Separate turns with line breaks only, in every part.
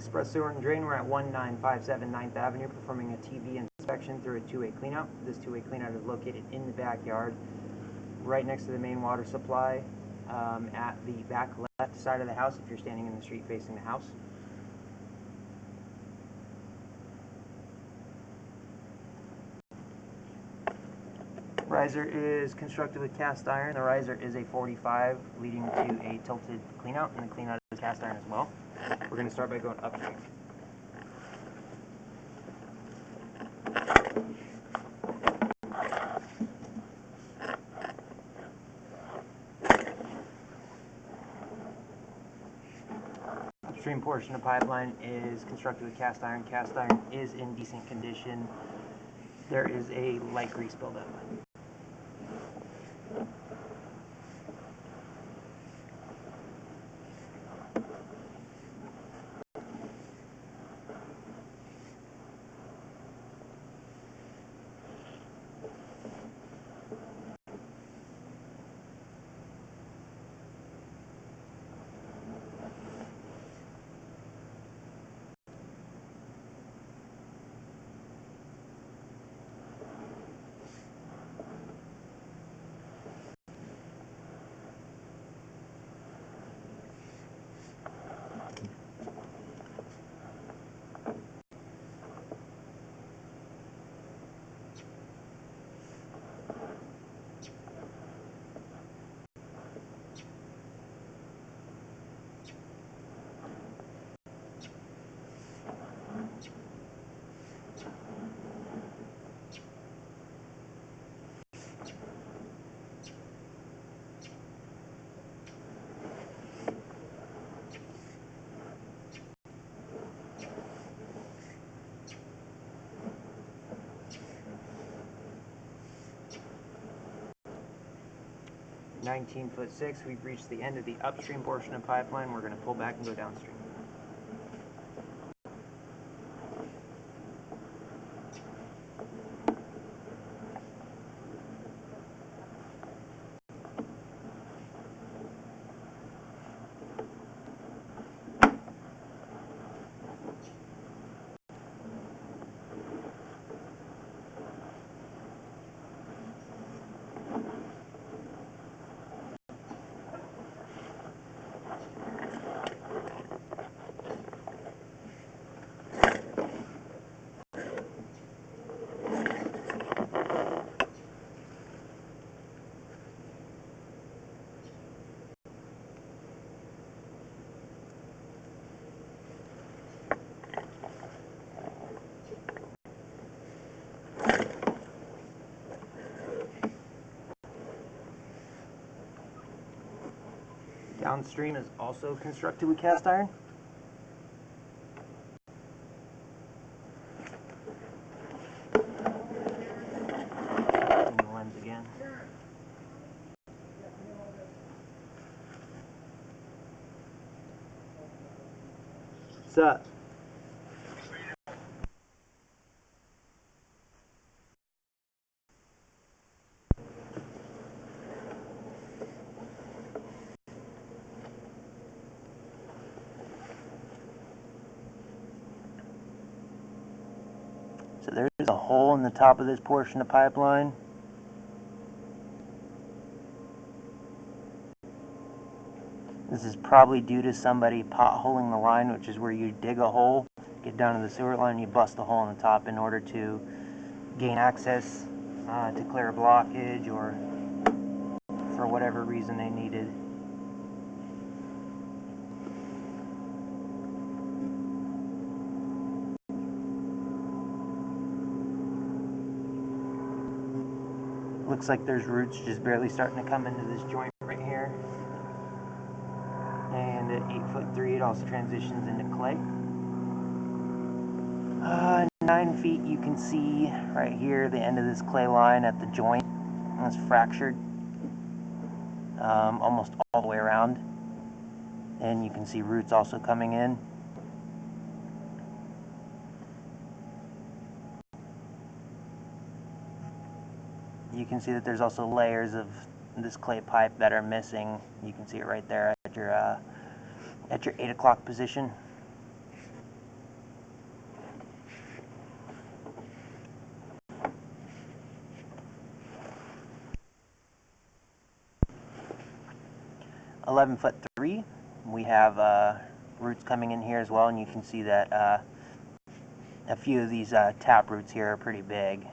Express Sewer and Drain. We're at 1957 9th Avenue performing a TV inspection through a two-way cleanout. This two-way cleanout is located in the backyard, right next to the main water supply, at the back left side of the house if you're standing in the street facing the house. Riser is constructed with cast iron. The riser is a 45 leading to a tilted cleanout, and the cleanout is cast iron as well. We're going to start by going upstream. Upstream portion of pipeline is constructed with cast iron. Cast iron is in decent condition. There is a light grease buildup. (19'6", we've reached the end of the upstream portion of pipeline. We're going to pull back and go downstream. Downstream is also constructed with cast iron. And the lens again. What's up? So there's a hole in the top of this portion of pipeline. This is probably due to somebody potholing the line, which is where you dig a hole, get down to the sewer line, and you bust a hole in the top in order to gain access to clear a blockage or for whatever reason they needed. Looks like there's roots just barely starting to come into this joint right here. And at 8'3", it also transitions into clay. 9 feet, you can see right here the end of this clay line at the joint. It's fractured almost all the way around. And you can see roots also coming in. You can see that there's also layers of this clay pipe that are missing. You can see it right there at your 8 o'clock position. 11'3". We have roots coming in here as well, and you can see that a few of these tap roots here are pretty big.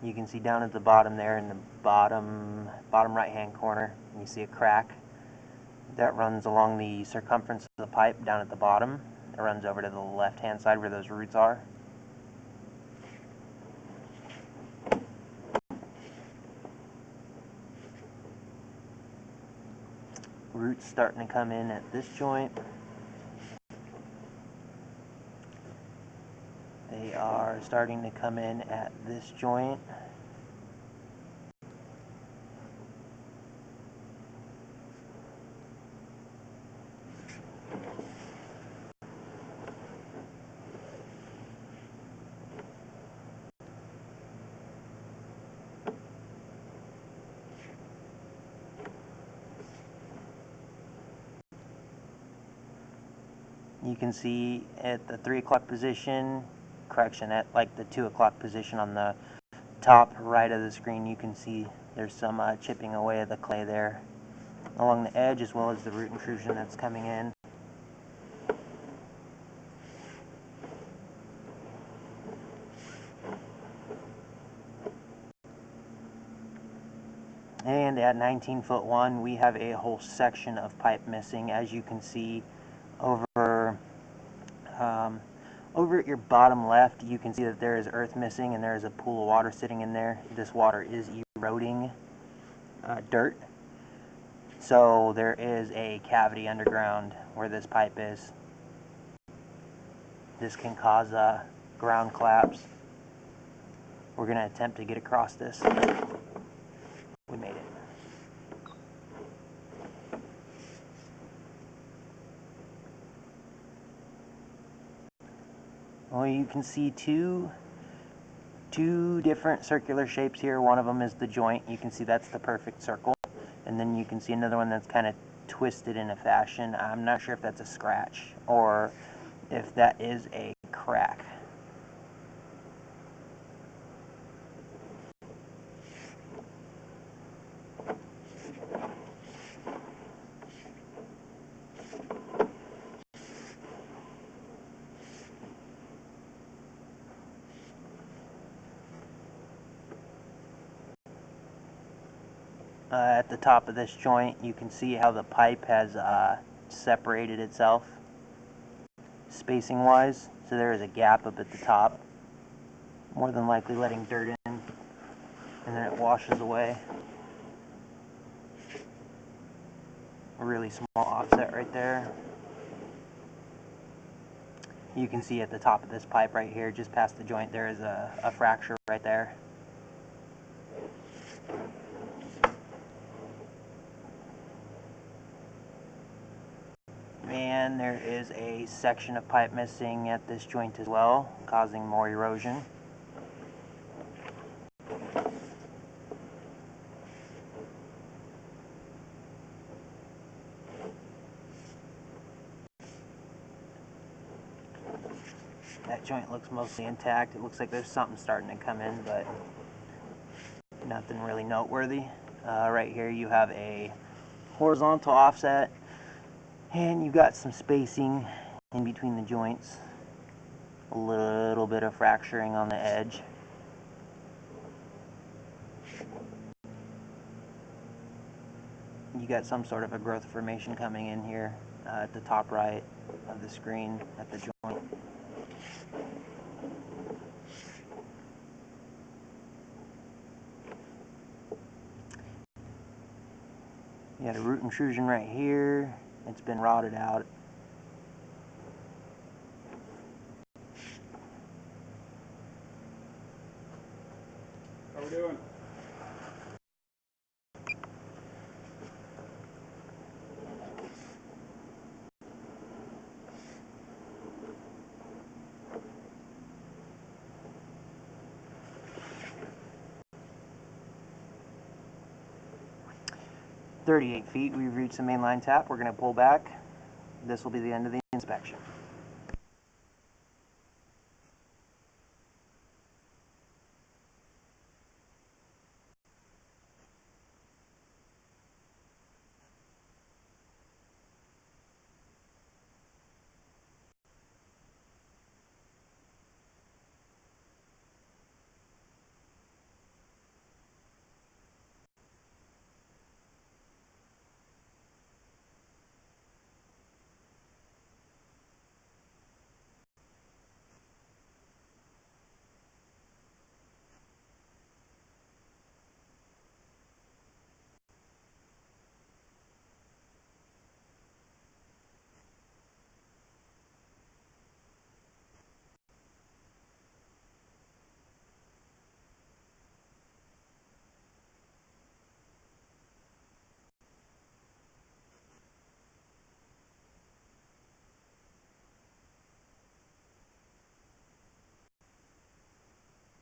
You can see down at the bottom there, in the bottom right hand corner, you see a crack that runs along the circumference of the pipe down at the bottom. It runs over to the left hand side where those roots are. Roots starting to come in at this joint. They are starting to come in at this joint. You can see at the 3 o'clock position, correction, at like the 2 o'clock position on the top right of the screen, you can see there's some chipping away of the clay there along the edge, as well as the root intrusion that's coming in. And at 19'1", we have a whole section of pipe missing. As you can see over at your bottom left, you can see that there is earth missing and there is a pool of water sitting in there. This water is eroding dirt. So there is a cavity underground where this pipe is. This can cause ground collapse. We're going to attempt to get across this. We made it. Well, you can see two different circular shapes here. One of them is the joint. You can see that's the perfect circle. And then you can see another one that's kind of twisted in a fashion. I'm not sure if that's a scratch or if that is a crack. At the top of this joint, you can see how the pipe has separated itself spacing wise. So there is a gap up at the top, more than likely letting dirt in, and then it washes away. A really small offset right there. You can see at the top of this pipe right here, just past the joint, there is a fracture right there. And there is a section of pipe missing at this joint as well, causing more erosion. That joint looks mostly intact. It looks like there's something starting to come in, but nothing really noteworthy. Right here you have a horizontal offset, and you've got some spacing in between the joints. A little bit of fracturing on the edge. You got some sort of a growth formation coming in here at the top right of the screen at the joint. You got a root intrusion right here. It's been rotted out.
How we doing?
"38 feet, we've reached the main line tap. We're going to pull back. This will be the end of the inspection."